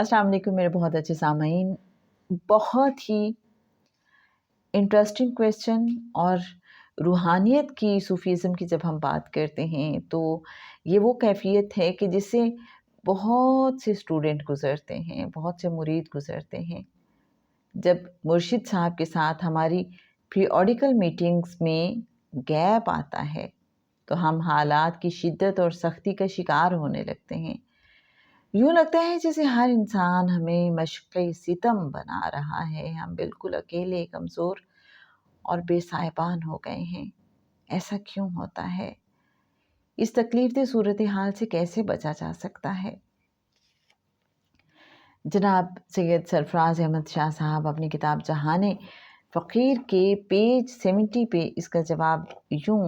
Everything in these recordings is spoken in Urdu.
السلام علیکم میرے بہت اچھے سامعین، بہت ہی انٹرسٹنگ کویسچن۔ اور روحانیت کی، صوفیزم کی جب ہم بات کرتے ہیں تو یہ وہ کیفیت ہے کہ جس سے بہت سے اسٹوڈنٹ گزرتے ہیں، بہت سے مرید گزرتے ہیں۔ جب مرشد صاحب کے ساتھ ہماری پیریوڈیکل میٹنگز میں گیپ آتا ہے تو ہم حالات کی شدت اور سختی کا شکار ہونے لگتے ہیں۔ یوں لگتا ہے جیسے ہر انسان ہمیں مشق ستم بنا رہا ہے، ہم بالکل اکیلے، کمزور اور بے سائبان ہو گئے ہیں۔ ایسا کیوں ہوتا ہے؟ اس تکلیف دہ صورتحال سے کیسے بچا جا سکتا ہے؟ جناب سید سرفراز احمد شاہ صاحب اپنی کتاب جہان فقیر کے پیج 70 پہ اس کا جواب یوں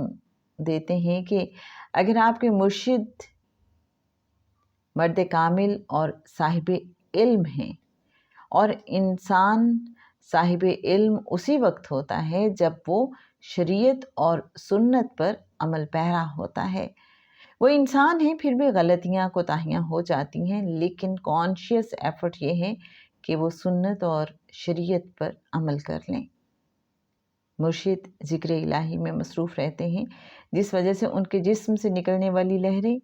دیتے ہیں کہ اگر آپ کے مرشد مرد کامل اور صاحب علم ہیں، اور انسان صاحب علم اسی وقت ہوتا ہے جب وہ شریعت اور سنت پر عمل پیرا ہوتا ہے۔ وہ انسان ہیں، پھر بھی غلطیاں کوتاہیاں ہو جاتی ہیں، لیکن کانشیس ایفرٹ یہ ہے کہ وہ سنت اور شریعت پر عمل کر لیں۔ مرشد ذکر الہی میں مصروف رہتے ہیں، جس وجہ سے ان کے جسم سے نکلنے والی لہریں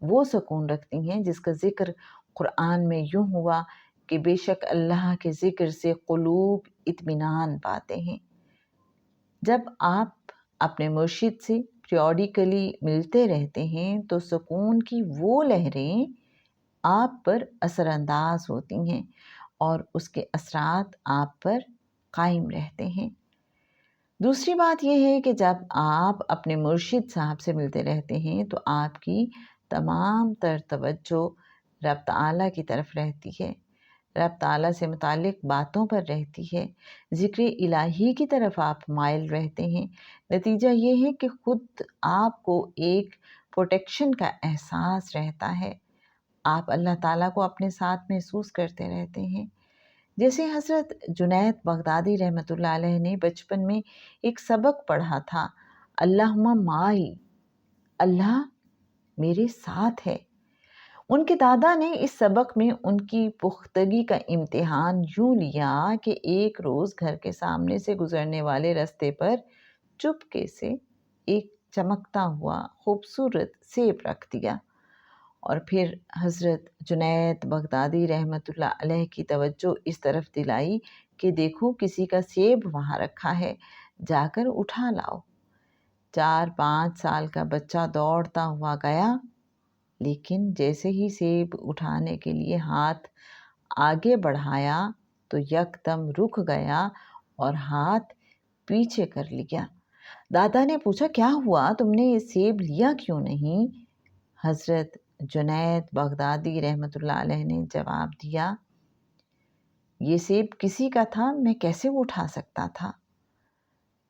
وہ سکون رکھتی ہیں جس کا ذکر قرآن میں یوں ہوا کہ بے شک اللہ کے ذکر سے قلوب اطمینان پاتے ہیں۔ جب آپ اپنے مرشد سے پیریوڈیکلی ملتے رہتے ہیں تو سکون کی وہ لہریں آپ پر اثر انداز ہوتی ہیں اور اس کے اثرات آپ پر قائم رہتے ہیں۔ دوسری بات یہ ہے کہ جب آپ اپنے مرشد صاحب سے ملتے رہتے ہیں تو آپ کی تمام تر توجہ رب تعالیٰ کی طرف رہتی ہے، رب تعالیٰ سے متعلق باتوں پر رہتی ہے، ذکر الہی کی طرف آپ مائل رہتے ہیں۔ نتیجہ یہ ہے کہ خود آپ کو ایک پروٹیکشن کا احساس رہتا ہے، آپ اللہ تعالیٰ کو اپنے ساتھ محسوس کرتے رہتے ہیں۔ جیسے حضرت جنید بغدادی رحمۃ اللہ علیہ نے بچپن میں ایک سبق پڑھا تھا، اللہم معی، اللہ میرے ساتھ ہے۔ ان کے دادا نے اس سبق میں ان کی پختگی کا امتحان یوں لیا کہ ایک روز گھر کے سامنے سے گزرنے والے رستے پر چپکے سے ایک چمکتا ہوا خوبصورت سیب رکھ دیا، اور پھر حضرت جنید بغدادی رحمۃ اللہ علیہ کی توجہ اس طرف دلائی کہ دیکھو کسی کا سیب وہاں رکھا ہے، جا کر اٹھا لاؤ۔ 4-5 سال کا بچہ دوڑتا ہوا گیا، لیکن جیسے ہی سیب اٹھانے کے لیے ہاتھ آگے بڑھایا تو یکدم رک گیا اور ہاتھ پیچھے کر لیا۔ دادا نے پوچھا کیا ہوا، تم نے یہ سیب لیا کیوں نہیں؟ حضرت جنید بغدادی رحمۃ اللہ علیہ نے جواب دیا، یہ سیب کسی کا تھا، میں کیسے اٹھا سکتا تھا؟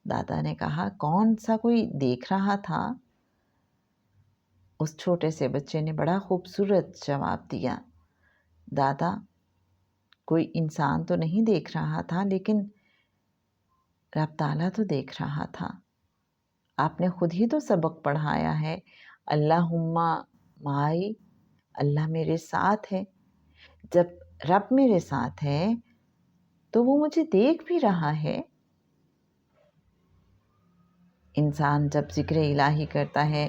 دادا نے کہا کون سا کوئی دیکھ رہا تھا؟ اس چھوٹے سے بچے نے بڑا خوبصورت جواب دیا، دادا کوئی انسان تو نہیں دیکھ رہا تھا، لیکن رب تعالیٰ تو دیکھ رہا تھا۔ آپ نے خود ہی تو سبق پڑھایا ہے، اللہم معی، اللہ میرے ساتھ ہے۔ جب رب میرے ساتھ ہے تو وہ مجھے دیکھ بھی رہا ہے۔ انسان جب ذکر الہی کرتا ہے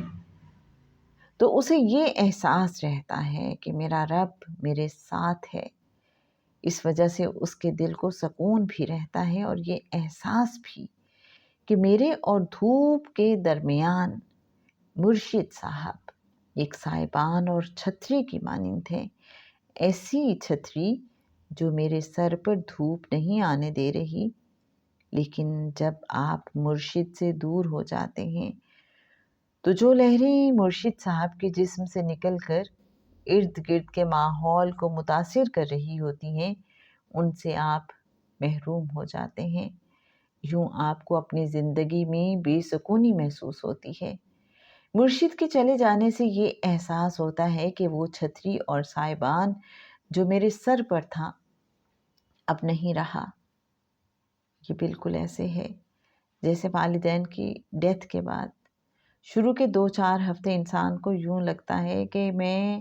تو اسے یہ احساس رہتا ہے کہ میرا رب میرے ساتھ ہے، اس وجہ سے اس کے دل کو سکون بھی رہتا ہے، اور یہ احساس بھی کہ میرے اور دھوپ کے درمیان مرشد صاحب ایک سائبان اور چھتری کی مانند ہے، ایسی چھتری جو میرے سر پر دھوپ نہیں آنے دے رہی۔ لیکن جب آپ مرشد سے دور ہو جاتے ہیں تو جو لہریں مرشد صاحب کے جسم سے نکل کر ارد گرد کے ماحول کو متاثر کر رہی ہوتی ہیں، ان سے آپ محروم ہو جاتے ہیں۔ یوں آپ کو اپنی زندگی میں بے سکونی محسوس ہوتی ہے۔ مرشد کے چلے جانے سے یہ احساس ہوتا ہے کہ وہ چھتری اور سائبان جو میرے سر پر تھا اب نہیں رہا۔ یہ بالکل ایسے ہے جیسے والدین کی ڈیتھ کے بعد شروع کے 2-4 ہفتے انسان کو یوں لگتا ہے کہ میں